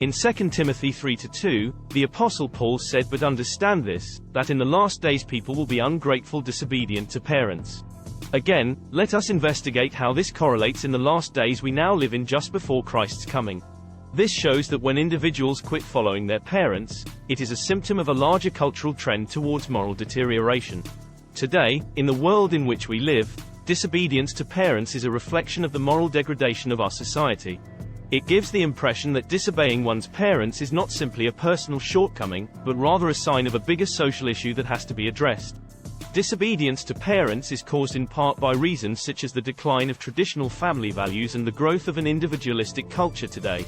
In 2 Timothy 3-2, the Apostle Paul said, "But understand this, that in the last days people will be ungrateful, disobedient to parents." Again, let us investigate how this correlates in the last days we now live in just before Christ's coming. This shows that when individuals quit following their parents, it is a symptom of a larger cultural trend towards moral deterioration. Today, in the world in which we live, disobedience to parents is a reflection of the moral degradation of our society. It gives the impression that disobeying one's parents is not simply a personal shortcoming, but rather a sign of a bigger social issue that has to be addressed. Disobedience to parents is caused in part by reasons such as the decline of traditional family values and the growth of an individualistic culture today.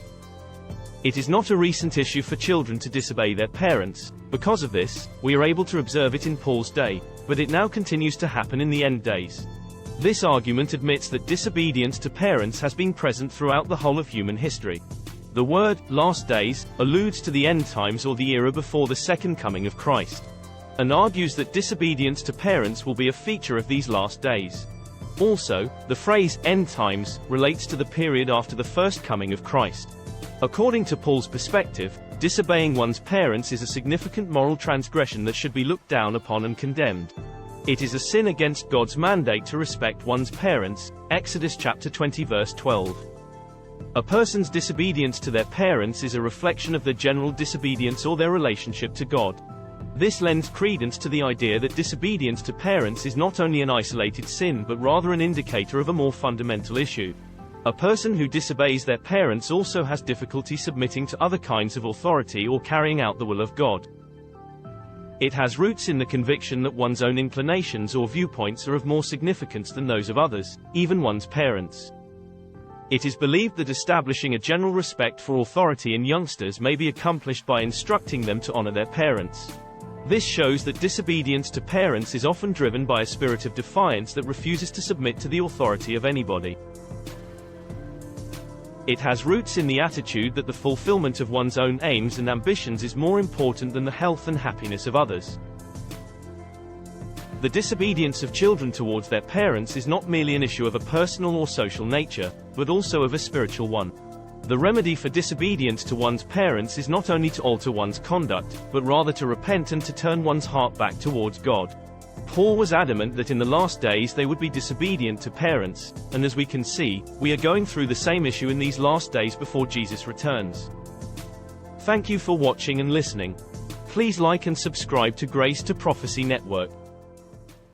It is not a recent issue for children to disobey their parents. Because of this, we are able to observe it in Paul's day, but it now continues to happen in the end days. This argument admits that disobedience to parents has been present throughout the whole of human history. The word, last days, alludes to the end times or the era before the second coming of Christ, and argues that disobedience to parents will be a feature of these last days. Also, the phrase, end times, relates to the period after the first coming of Christ. According to Paul's perspective, disobeying one's parents is a significant moral transgression that should be looked down upon and condemned. It is a sin against God's mandate to respect one's parents, Exodus chapter 20 verse 12. A person's disobedience to their parents is a reflection of their general disobedience or their relationship to God. This lends credence to the idea that disobedience to parents is not only an isolated sin but rather an indicator of a more fundamental issue. A person who disobeys their parents also has difficulty submitting to other kinds of authority or carrying out the will of God. It has roots in the conviction that one's own inclinations or viewpoints are of more significance than those of others, even one's parents. It is believed that establishing a general respect for authority in youngsters may be accomplished by instructing them to honor their parents. This shows that disobedience to parents is often driven by a spirit of defiance that refuses to submit to the authority of anybody. It has roots in the attitude that the fulfillment of one's own aims and ambitions is more important than the health and happiness of others. The disobedience of children towards their parents is not merely an issue of a personal or social nature, but also of a spiritual one. The remedy for disobedience to one's parents is not only to alter one's conduct, but rather to repent and to turn one's heart back towards God. Paul was adamant that in the last days they would be disobedient to parents, and as we can see, we are going through the same issue in these last days before Jesus returns. Thank you for watching and listening. Please like and subscribe to Grace to Prophecy Network.